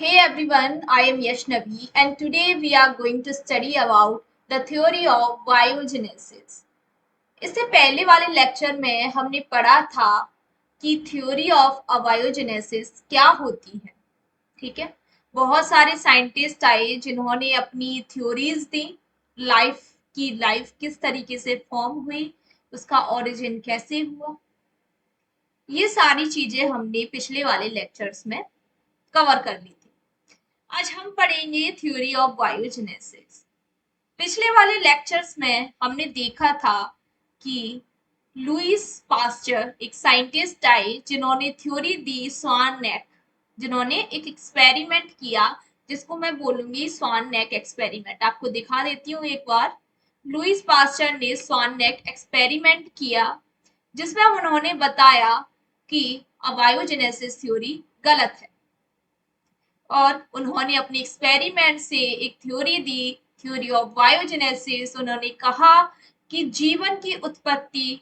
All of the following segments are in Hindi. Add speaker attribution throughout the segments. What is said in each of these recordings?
Speaker 1: Hey everyone, I am Yashnavi and today we are going to study about the theory of biogenesis. इससे पहले वाले लेक्चर में हमने पढ़ा था कि थ्योरी ऑफ अबायोजेनेसिस क्या होती है। ठीक है, बहुत सारे साइंटिस्ट आए जिन्होंने अपनी थ्योरीज दी। लाइफ किस तरीके से फॉर्म हुई, उसका ओरिजिन कैसे हुआ, ये सारी चीजें हमने पिछले वाले लेक्चर्स में कवर कर ली थी। आज हम पढ़ेंगे थ्योरी ऑफ बायोजेनेसिस। पिछले वाले लेक्चर्स में हमने देखा था कि लुईस पास्चर एक साइंटिस्ट आए जिन्होंने थ्योरी दी स्वान नेक, जिन्होंने एक एक्सपेरिमेंट किया जिसको मैं बोलूंगी स्वान नेक एक्सपेरिमेंट। आपको दिखा देती हूँ एक बार। लुईस पास्चर ने स्वान नेक एक्सपेरिमेंट किया जिसमें उन्होंने बताया कि अबायोजेनेसिस थ्योरी गलत है और उन्होंने अपने एक्सपेरिमेंट से एक theory the, theory of biogenesis. उन्होंने कहा कि जीवन की उत्पत्ति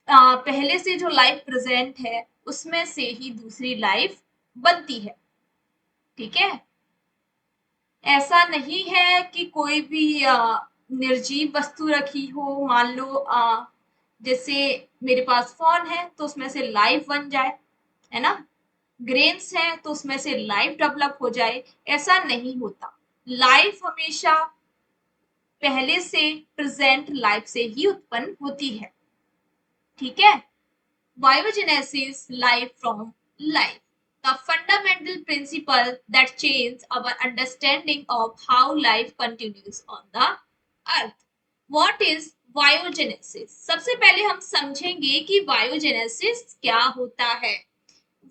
Speaker 1: पहले से जो लाइफ प्रेजेंट है उसमें से ही दूसरी लाइफ बनती है। ठीक है, ऐसा नहीं है कि कोई भी निर्जीव वस्तु रखी हो। मान लो जैसे मेरे पास फोन है तो उसमें से लाइफ बन जाए, है ना। ग्रेन्स हैं तो उसमें से लाइफ डेवलप हो जाए, ऐसा नहीं होता। लाइफ हमेशा पहले से प्रेजेंट लाइफ से ही उत्पन्न होती है। ठीक है, biogenesis life from life, the fundamental principle that change our understanding of how life continues on the earth. What is biogenesis? सबसे पहले हम समझेंगे कि बायोजेनेसिस क्या होता है।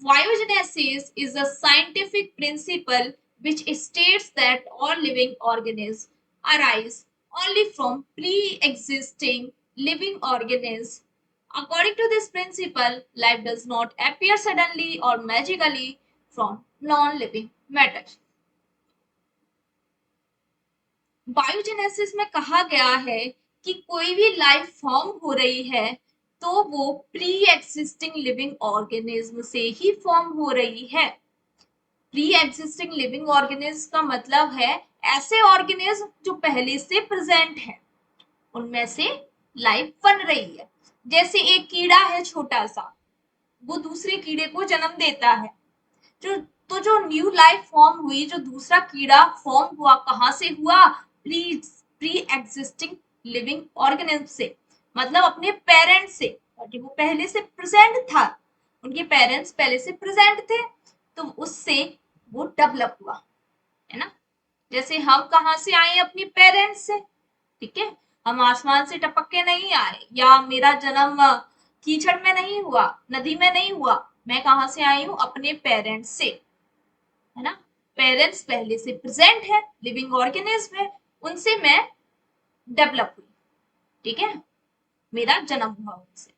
Speaker 1: Biogenesis is a scientific principle which states that all living organisms arise only from pre-existing living organisms. According to this principle, life does not appear suddenly or magically from non-living matter. Biogenesis में कहा गया है कि कोई भी लाइफ फॉर्म हो रही है तो वो प्री एग्जिस्टिंग लिविंग ऑर्गेनिज्म से ही फॉर्म हो रही है। प्री एग्जिस्टिंग लिविंग ऑर्गेनिज्म का मतलब है ऐसे ऑर्गेनिज्म जो पहले से प्रेजेंट है, उनमें से लाइफ बन रही है। जैसे एक कीड़ा है छोटा सा, वो दूसरे कीड़े को जन्म देता है। जो न्यू लाइफ फॉर्म हुई, जो दूसरा कीड़ा फॉर्म हुआ, कहां से हुआ? प्री एग्जिस्टिंग लिविंग ऑर्गेनिज्म से, मतलब अपने पेरेंट्स से। और वो पहले से प्रेजेंट था, उनके पेरेंट्स पहले से प्रेजेंट थे तो उससे वो डेवलप हुआ, है ना। जैसे हम कहां से आए? अपने पेरेंट्स से। ठीक है, हम आसमान से टपक के नहीं आए, या मेरा जन्म कीचड़ में नहीं हुआ, नदी में नहीं हुआ। मैं कहां से आई हूं? अपने पेरेंट्स से, है ना। पेरेंट्स पहले से प्रेजेंट है, लिविंग ऑर्गेनिज्म है, उनसे मैं डेवलप हुई। ठीक है, मेरा जन्म हुआ उनसे।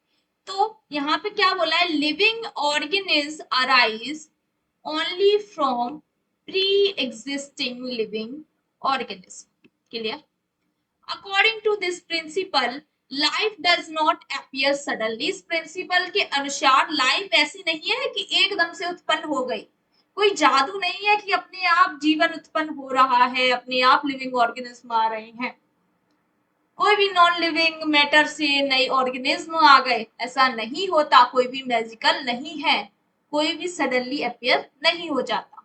Speaker 1: तो यहाँ पे क्या बोला है? Living organism arise only from pre existing living organism. Clear? According to this principle life does not appear suddenly. इस प्रिंसिपल के अनुसार लाइफ ऐसी नहीं है कि एकदम से उत्पन्न हो गई। कोई जादू नहीं है कि अपने आप जीवन उत्पन्न हो रहा है, अपने आप लिविंग ऑर्गेनिज्म आ रहे हैं। कोई भी नॉन लिविंग मैटर से नए ऑर्गेनिज्म आ गए, ऐसा नहीं होता। कोई भी मैजिकल नहीं है, कोई भी सडनली अपीयर नहीं हो जाता।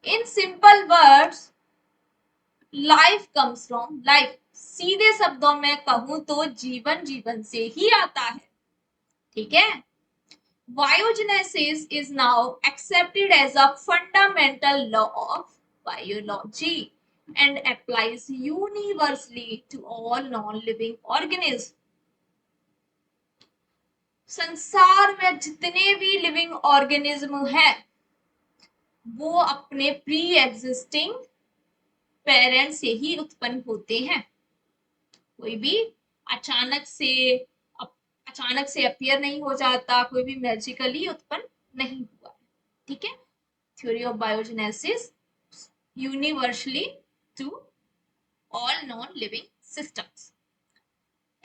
Speaker 1: In simple words life comes from life. सीधे शब्दों में कहूं तो जीवन जीवन से ही आता है। ठीक है, biogenesis is now accepted as a fundamental law of biology and applies universally to all non-living organisms. संसार में जितने भी लिविंग ऑर्गेनिज्म हैं वो अपने प्री एग्जिस्टिंग पेरेंट से ही उत्पन्न होते हैं। कोई भी अचानक से अपीयर नहीं हो जाता, कोई भी मैजिकली उत्पन्न नहीं हुआ। ठीक है, theory of biogenesis universally to all non living systems.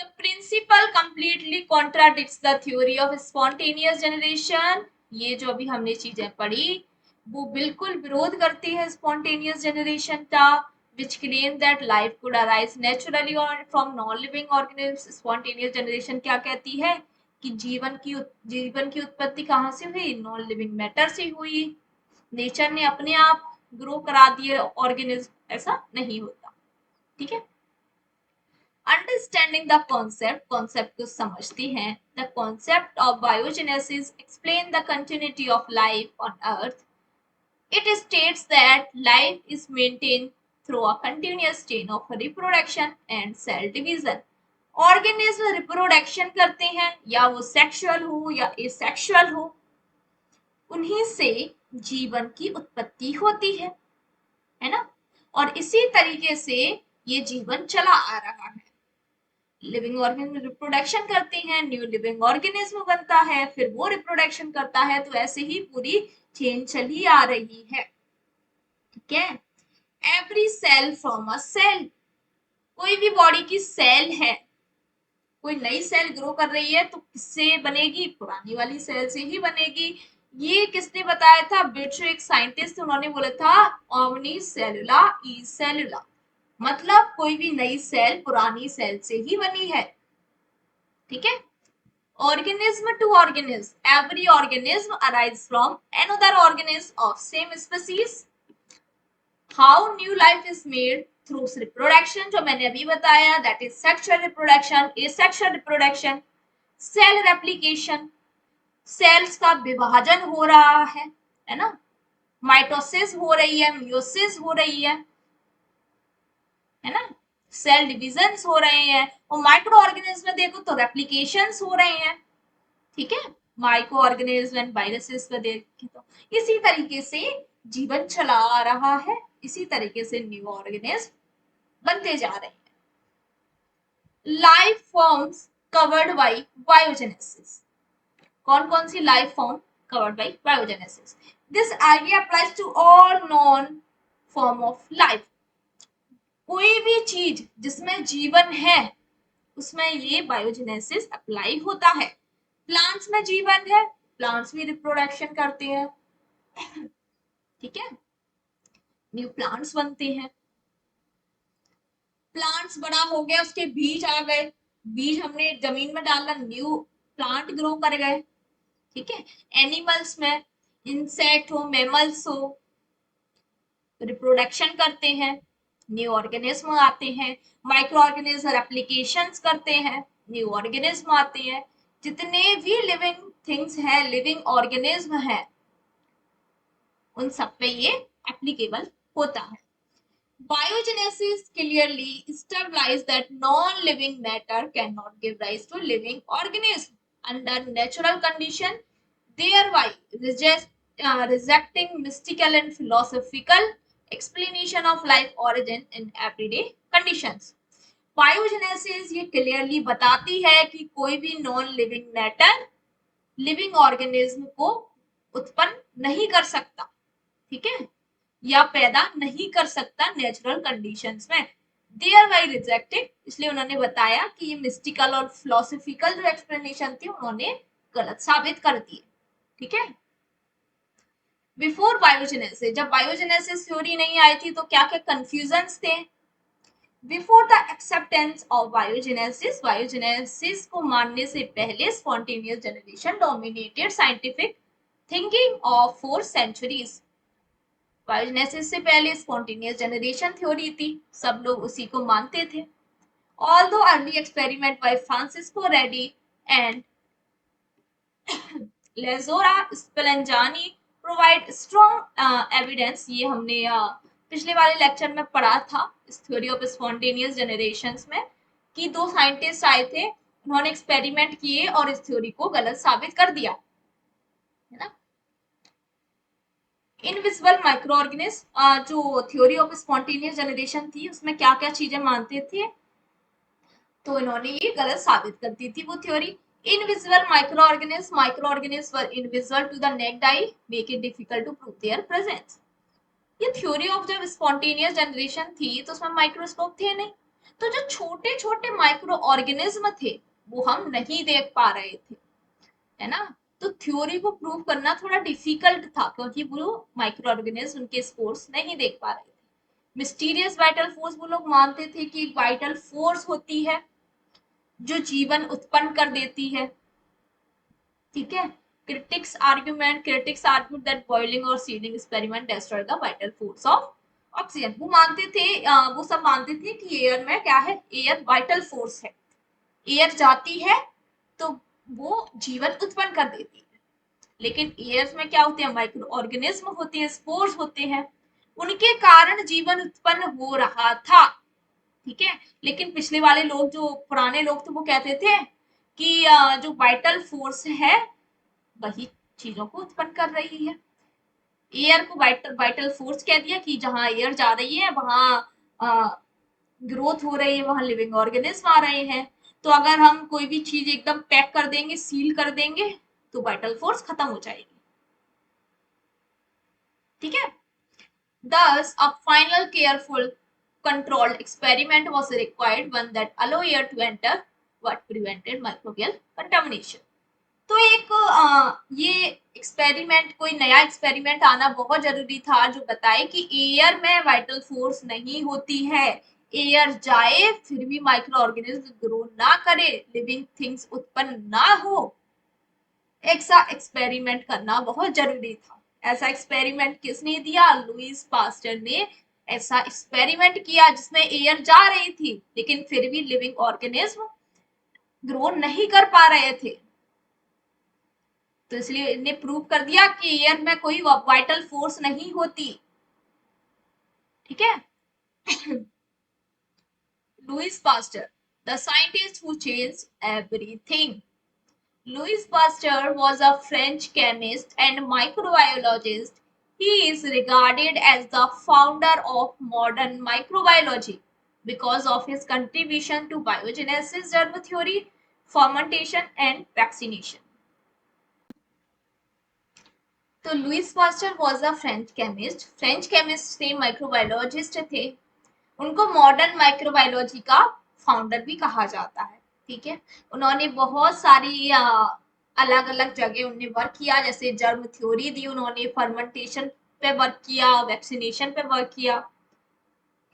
Speaker 1: The principle completely contradicts the theory of spontaneous generation. ये जो अभी हमने चीजें पढ़ी, वो बिल्कुल विरोध करती है स्पॉन्टेनियस जनरेशन का, which claim that life could arise naturally or from non-living organisms. Spontaneous generation क्या कहती है कि जीवन की उत्पत्ति कहाँ से हुई, नॉन लिविंग मैटर से हुई, नेचर ने अपने आप ग्रो करा दिए ऑर्गेनिज्म, ऐसा नहीं होता। ठीक है, अंडरस्टैंडिंग द कॉन्सेप्ट को समझती हैं। The concept of biogenesis explain the continuity of life on earth. It states that life is maintained through a continuous chain of reproduction and cell division. Organism reproduction करते हैं, या वो सेक्सुअल हो या एसेक्सुअल हो, उन्हीं से जीवन की उत्पत्ति होती है ना। और इसी तरीके से ये जीवन चला आ रहा है। लिविंग ऑर्गेनिज्म रिप्रोडक्शन करते हैं, न्यू लिविंग ऑर्गेनिज्म बनता है, फिर वो रिप्रोडक्शन करता है, तो ऐसे ही पूरी चेन चली आ रही है। ठीक है, every cell from a cell, कोई भी बॉडी की सेल है, कोई नई सेल ग्रो कर रही है तो किससे बनेगी, पुरानी वाली सेल से ही बनेगी। ये किसने बताया था, ब्रिटिश एक साइंटिस्ट, उन्होंने बोला था ओमनी सेलुला ई सेलुला, मतलब कोई भी नई सेल पुरानी सेल से ही बनी है। ठीक है, organism to organism, every organism arises from another organism of same species. How new life is made through reproduction, जो मैंने अभी बताया, that is sexual reproduction, asexual reproduction, cell replication, cells का विभाजन हो रहा है ना, माइटोसिस हो रही है, मियोसिस हो रही है ना, सेल डिविजन हो रहे हैं, और माइक्रो ऑर्गेनिज्म में देखो तो रेप्लिकेशन हो रहे हैं। ठीक है, माइक्रो ऑर्गेनिज्म एंड वायरसेस में देखें तो इसी तरीके से जीवन चला आ रहा है, इसी तरीके से न्यू ऑर्गेनिज्म बनते जा रहे हैं। Life forms covered by biogenesis, कौन कौन सी life form covered by biogenesis? This idea applies to all known form of life, कोई भी चीज जिसमें जीवन है उसमें ये बायोजेनेसिस अप्लाई होता है। प्लांट्स में जीवन है, प्लांट्स भी रिप्रोडक्शन करते हैं। ठीक है, न्यू प्लांट्स बनते हैं, प्लांट्स बड़ा हो गया, उसके बीज आ गए, बीज हमने जमीन में डाला, न्यू प्लांट ग्रो कर गए। ठीक है, एनिमल्स में इंसेक्ट हो, मैमल्स हो, रिप्रोडक्शन करते हैं, न्यू ऑर्गेनिज्म आते हैं, माइक्रो ऑर्गेनिज्म एप्लीकेशंस करते हैं, न्यू ऑर्गेनिज्म आते हैं। जितने भी लिविंग थिंग्स हैं, लिविंग ऑर्गेनिज्म है, उन सब पे ये एप्लीकेबल होता है। Biogenesis clearly established that non-living matter cannot give rise to living organism under natural condition, thereby rejecting mystical and philosophical explanation of life origin in everyday conditions. Biogenesis ये क्लियरली बताती है कि कोई भी non living matter living organism को उत्पन्न नहीं कर सकता, ठीक है, या पैदा नहीं कर सकता नेचुरल कंडीशंस में, देयर बाय रिजेक्टेड, इसलिए उन्होंने बताया कि ये मिस्टिकल और फिलोसॉफिकल जो एक्सप्लेनेशन थी उन्होंने गलत साबित कर दी। ठीक है, बिफोर बायोजेनेसिस, जब बायोजेनेसिस थ्योरी नहीं आई थी तो क्या क्या कंफ्यूजन्स थे। Before the acceptance of biogenesis, biogenesis को मानने से पहले spontaneous generation dominated scientific thinking of 4 centuries. Biogenesis से पहले स्पॉन्टेनियस जनरेशन थ्योरी थी, सब लोग उसी को मानते थे। Although early experiment by Francesco Redi and Lazzaro Spallanzani provide strong evidence, ये हमने पिछले वाले लेक्चर में पढ़ा था इस थ्योरी ऑफ स्पॉन्टेनियस जनरेशंस में, कि 2 साइंटिस्ट आए थे, उन्होंने एक्सपेरिमेंट किए और इस थ्योरी को गलत साबित कर दिया, है ना। इनविजिबल माइक्रो ऑर्गेनिज्म, जो थ्योरी ऑफ स्पॉन्टेनियस जनरेशन थी उसमें क्या क्या चीजें मानते थे, तो इन्होंने ये गलत साबित कर दी थी वो theory. Invisible microorganism were invisible to the naked eye, make it difficult to prove their presence. ये थ्योरी ऑफ जब स्पॉन्टेनियस जनरेशन थी तो उसमें माइक्रोस्कोप थे नहीं, तो जो छोटे छोटे माइक्रो ऑर्गेनिज्म थे वो हम नहीं देख पा रहे थे, है ना। तो थ्योरी को प्रूव करना थोड़ा डिफिकल्ट था क्योंकि वो माइक्रो ऑर्गेनिज्म उनके स्पोर्स नहीं देख पा रहे थे। मिस्टीरियस वाइटल फोर्स वो लोग मानते थे कि एक वाइटल फोर्स होती है जो जीवन उत्पन्न कर देती है। ठीक है। critics argued that boiling or seeding experiment destroy the vital force of oxygen। वो मानते थे वो सब मानते थे कि एयर में क्या है, एयर वाइटल फोर्स है, एयर जाती है तो वो जीवन उत्पन्न कर देती है। लेकिन एयर में क्या होते हैं, माइक्रो ऑर्गेनिज्म होते हैं, स्पोर्स होते हैं, उनके कारण जीवन उत्पन्न हो रहा था। ठीक है। लेकिन पिछले वाले लोग, जो पुराने लोग थे, वो कहते थे कि जो वाइटल फोर्स है वही चीजों को उत्पन्न कर रही है। एयर को वाइटल वाइटल फोर्स कह दिया कि जहां एयर जा रही है वहां ग्रोथ हो रही है, वहां लिविंग ऑर्गेनिज्म आ रहे हैं। तो अगर हम कोई भी चीज एकदम पैक कर देंगे, सील कर देंगे, तो वाइटल फोर्स खत्म हो जाएगी। ठीक है। Thus, a final careful controlled experiment was required, one that allow air to enter what prevented microbial contamination। तो एक ये एक्सपेरिमेंट, कोई नया एक्सपेरिमेंट आना बहुत जरूरी था जो बताए कि एयर में वाइटल फोर्स नहीं होती है, एयर जाए फिर भी माइक्रो ऑर्गेनिज्म ग्रो ना करे, लिविंग थिंग्स उत्पन्न ना हो। ऐसा एक्सपेरिमेंट करना बहुत जरूरी था। ऐसा एक्सपेरिमेंट किसने दिया? लुईस पास्टर ने ऐसा एक्सपेरिमेंट किया जिसमें एयर जा रही थी लेकिन फिर भी लिविंग ऑर्गेनिज्म ग्रो नहीं कर पा रहे थे। तो इसलिए इन्हें प्रूव कर दिया कि एयर में कोई वाइटल फोर्स नहीं होती। ठीक है। Louis Pasteur, the scientist who changed everything. Louis Pasteur was a French chemist and microbiologist. He is regarded as the founder of modern microbiology because of his contribution to biogenesis, germ theory, fermentation, and vaccination. तो Louis Pasteur was a French chemist थे, माइक्रोबायोलॉजिस्ट थे। उनको मॉडर्न माइक्रोबायोलॉजी का फाउंडर भी कहा जाता है। ठीक है। उन्होंने बहुत सारी अलग अलग जगह उन्होंने वर्क किया, जैसे जर्म थ्योरी दी उन्होंने, फर्मेंटेशन पे वर्क किया, वैक्सीनेशन पे वर्क किया।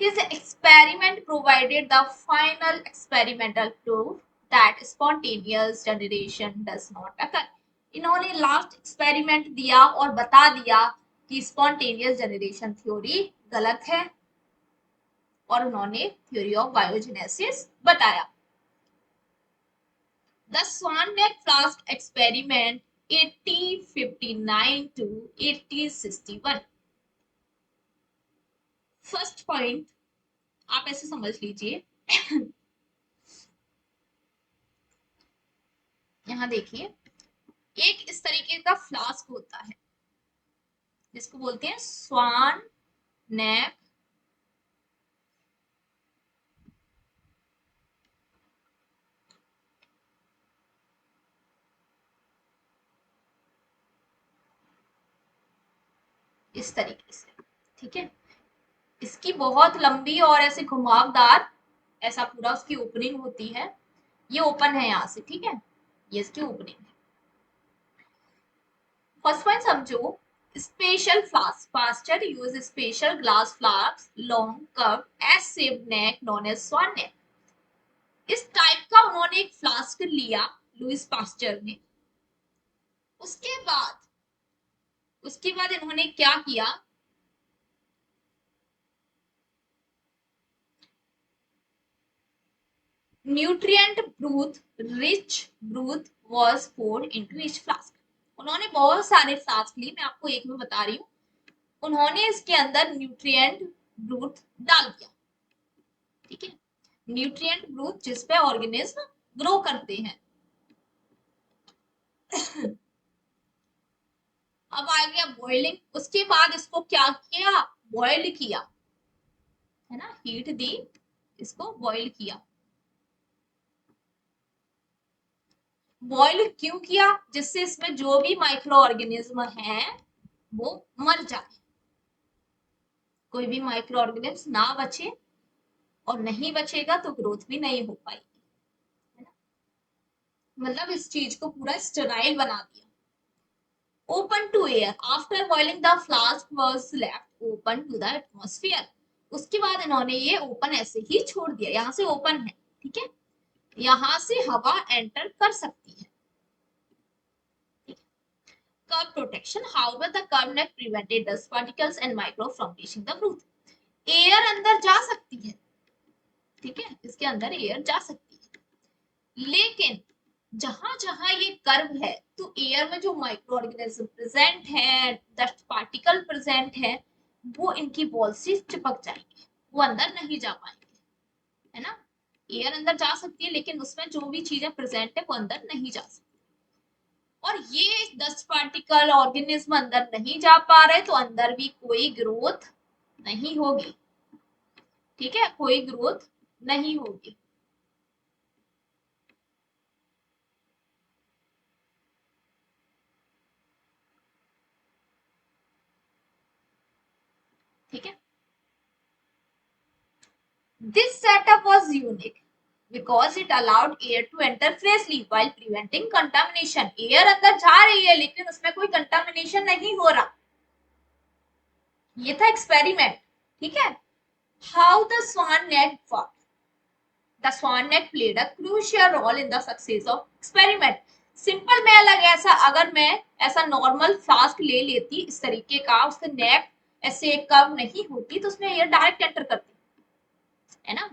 Speaker 1: His experiment provided the final experimental proof that spontaneous generation does not occur। इन्होंने लास्ट एक्सपेरिमेंट दिया और बता दिया कि स्पॉन्टेनियस जनरेशन थ्योरी गलत है, और उन्होंने थ्योरी ऑफ बायोजेनेसिस बताया। The swan neck flask experiment 1859 to 1861। First point आप ऐसे समझ लीजिए, यहां देखिए, एक इस तरीके का फ्लास्क होता है जिसको बोलते हैं स्वान नेक इस तरीके से। ठीक है। इसकी बहुत लंबी और ऐसे घुमावदार ऐसा पूरा उसकी ओपनिंग होती है। ये ओपन है यहां से। ठीक है। ये इसकी ओपनिंग है। फर्स्ट पॉइंट समझो, special flask. Pasteur use special glass flask, long curve S shaped neck known as swan neck. इस टाइप का उन्होंने एक फ्लास्क लिया लुईस पास्चर ने। उसके बाद इन्होंने क्या किया, nutrient broth, rich broth was poured into each flask। उन्होंने बहुत सारे फ्लास्क लिए, मैं आपको एक में बता रही हूँ। उन्होंने इसके अंदर न्यूट्रिएंट ब्रूथ डाल दिया। ठीक है। न्यूट्रिएंट ब्रूथ जिसपे ऑर्गेनिज्म ग्रो करते हैं। अब आ गया बॉइलिंग। उसके बाद इसको क्या किया, बॉइल किया, है ना, हीट दी, इसको बॉइल किया। बॉइल क्यों किया? जिससे इसमें जो भी माइक्रो ऑर्गेनिज्म है वो मर जाए, कोई भी माइक्रो ऑर्गेनिज्म ना बचे, और नहीं बचेगा तो ग्रोथ भी नहीं हो पाएगी। है ना। मतलब इस चीज को पूरा स्टेराइल बना दिया। open to air. After boiling, the flask was left open to the atmosphere. उसके बाद इन्होंने ये ओपन ऐसे ही छोड़ दिया, यहाँ से ओपन है, ठीक है, यहाँ से हवा एंटर कर सकती है. Curve protection. However, the curved neck prevented dust particles and microbes from reaching the fruit. Air अंदर जा सकती है, ठीक है, इसके अंदर एयर जा सकती है, लेकिन जहां जहां ये कर्व है तो एयर में जो माइक्रो ऑर्गेनिज्म प्रेजेंट है, डस्ट पार्टिकल प्रेजेंट है, वो इनकी बॉल से चिपक जाएंगे, वो अंदर नहीं जा पाएंगे, है ना. एयर अंदर जा सकती है लेकिन उसमें जो भी चीजें प्रेजेंट है वो अंदर नहीं जा सकती. और ये डस्ट पार्टिकल ऑर्गेनिज्म अंदर नहीं जा पा रहे तो अंदर भी कोई ग्रोथ नहीं होगी, ठीक है, कोई ग्रोथ नहीं होगी. ठीक है. This setup was unique because it allowed air to enter freely while preventing contamination. Air अंदर जा रही है लेकिन उसमें कोई contamination नहीं हो रहा. ये था experiment, ठीक है. How the swan neck worked. The swan neck played a crucial role in the success of experiment. Simple में अलग, ऐसा अगर मैं ऐसा नॉर्मल फ्लास्क ले लेती इस तरीके का, उसका नेक ऐसे कर्व नहीं होती तो उसमें एयर डायरेक्ट एंटर करती है ना.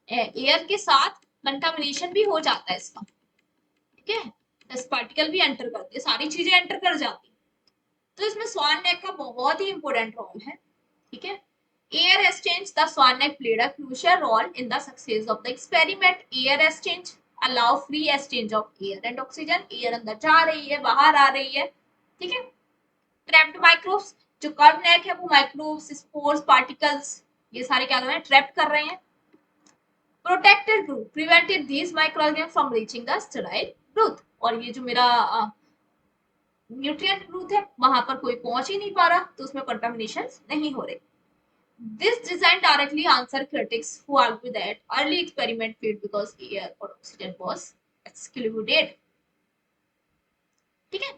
Speaker 1: एयर के साथ कंटामिनेशन भी हो जाता है इसका, ठीक है, डस्ट पार्टिकल भी एंटर करते हैं, सारी चीजें एंटर कर जाती. तो इसमें स्वान नेक का बहुत ही इंपॉर्टेंट रोल है, ठीक है. Air exchange. The swan neck played a crucial role in the success of the experiment. Air exchange allow free exchange of air and oxygen. Air अंदर जा रही है, बाहर आ रही है, ठीक है. Trapped microbes. जो कर्व नेक है वो माइक्रोब्स, स्पोर्स, पार्टिकल्स, ये सारे क्या कर रहे हैं, ट्रैप कर रहे हैं. Protected group prevented these microorganisms from reaching the sterile growth. और ये जो मेरा न्यूट्रिएंट ग्रोथ है वहां पर कोई पहुंच ही नहीं पा रहा तो उसमें कंटामिनेशन नहीं हो रही. This design directly answers critics who argue that early experiment failed because air or oxygen was excluded. ठीक है.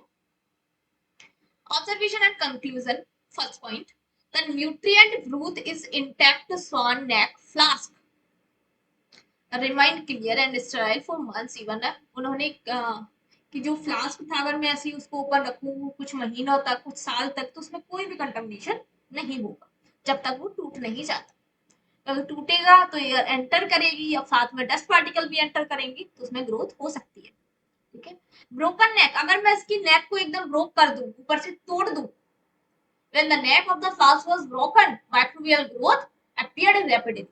Speaker 1: Observation and conclusion. First point: the nutrient growth is intact. Swan neck flask remain clear and sterile for months. Even उन्होंने कि जो फ्लास्क था अगर मैं ऐसे ही उसको ऊपर रखूं कुछ महीनों तक, कुछ साल तक, तो उसमें कोई भी कंटामिनेशन नहीं होगा जब तक वो टूट नहीं जाता. अगर टूटेगा तो एयर एंटर करेगी या साथ में डस्ट पार्टिकल भी एंटर करेंगी तो उसमें ग्रोथ हो सकती है, ठीक है. ब्रोकन नेक. अगर मैं इसकी नेक को एकदम ब्रोक कर दूं, ऊपर से तोड़ दूं, when the neck of the flask was broken, microbial growth appeared rapidly,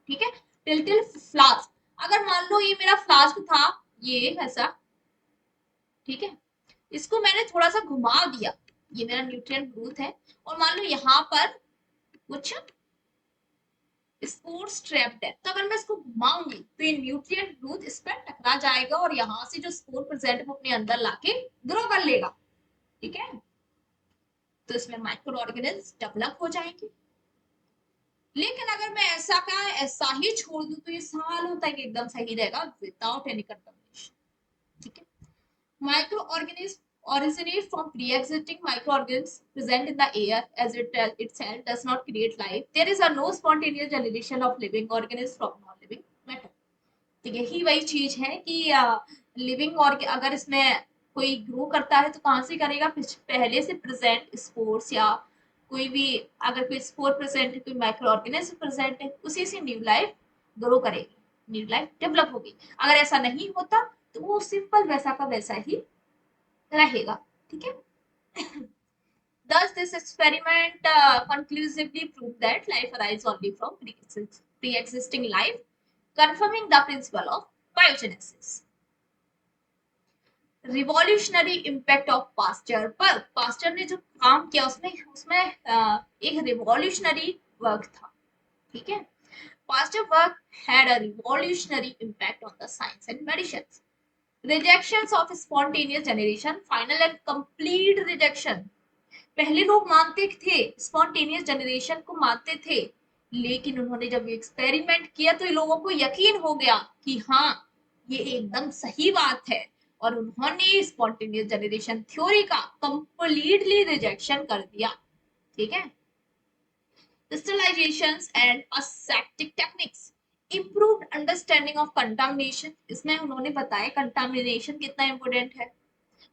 Speaker 1: ठीक है. Till flask. अगर मान लो ये मेरा फ्लास्क था, ये ऐसा, ठीक है, इसको मैंने थोड़ा सा घुमा दिया, ये मेरा न्यूट्रिएंट ग्रोथ है, और मान लो यहाँ पर कुछ स्पोर्स ट्रैप्ड है, तो अगर मैं इसको घुमाऊंगी तो ये न्यूट्रिएंट ग्रोथ इस पर टकरा जाएगा और यहाँ से जो स्पोर प्रेजेंट है वो अपने अंदर लाके ग्रो कर लेगा, ठीक है. तो इसमें माइक्रो ऑर्गेनिज्म डेवलप हो जाएंगे. लेकिन अगर मैं ऐसा का ऐसा ही छोड़ दूं तो ये सालों तक एकदम सही रहेगा विदाउट एनी कंटामिनेशन, ठीक है. Micro organism originate from pre-existing microorganisms present in the air as it itself does not create life. There is a no spontaneous generation of living organisms from non-living matter. तो यही वही चीज है कि लिविंग और अगर इसमें कोई ग्रो करता है तो कहाँ से करेगा, पहले से प्रेजेंट स्पोर्स या कोई भी, अगर कोई स्पोर प्रेजेंट है, कोई माइक्रो ऑर्गेनिज्म प्रेजेंट है, उसी से न्यू लाइफ ग्रो करेगी, न्यू लाइफ डेवलप होगी. अगर ऐसा नहीं होता तो वो सिंपल वैसा का वैसा ही रहेगा, ठीक है. Thus, this experiment conclusively proved that life arises only from pre-existing life, confirming the principle of biogenesis. Revolutionary impact of Pasteur पर. पास्चर ने जो काम किया उसमें एक रिवॉल्यूशनरी वर्क था, ठीक है. Pasteur work had a revolutionary impact on the science and medicine. Rejections of spontaneous generation, final and complete rejection. पहले लोग मानते थे, स्पॉन्टेनियस जनरेशन को मानते थे, लेकिन उन्होंने जब एक्सपेरिमेंट किया तो लोगों को यकीन हो गया कि हाँ ये एकदम सही बात है. और उन्होंने स्पॉन्टेनियस जनरेशन थ्योरी का कंप्लीटली रिजेक्शन कर दिया। ठीक है। crystallizations and aseptic techniques, improved understanding of contamination, इसमें उन्होंने बताया कंटामिनेशन कितना इंपॉर्टेंट है,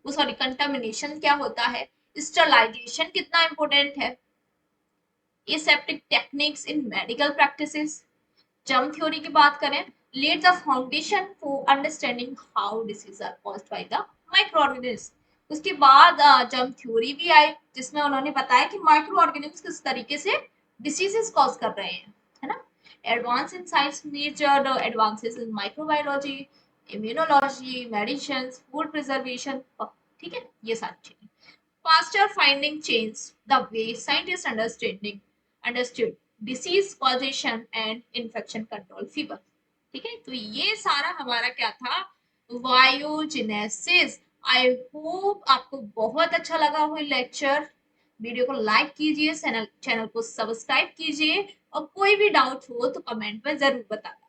Speaker 1: वो सॉरी कंटामिनेशन क्या होता है, स्टरलाइजेशन कितना इंपॉर्टेंट है, aseptic techniques in medical practices, germ theory की बात करें, laid the foundation for understanding how diseases are caused by the microorganisms। उसके बाद जर्म थ्योरी भी आई जिसमें उन्होंने बताया कि माइक्रो ऑर्गेनिज्म किस तरीके से डिसीजेस कॉज कर रहे हैं, है ना। Advance in science major advances in microbiology, immunology, medicine, food preservation, ठीक है, ये सारी चीजें। faster finding change the way scientists understood disease causation and infection control fever। ठीक है, तो ये सारा हमारा क्या था, वायोजेनेसिस। आई होप आपको बहुत अच्छा लगा हुआ लेक्चर। वीडियो को लाइक कीजिए, चैनल को सब्सक्राइब कीजिए और कोई भी डाउट हो तो कमेंट में जरूर बताना।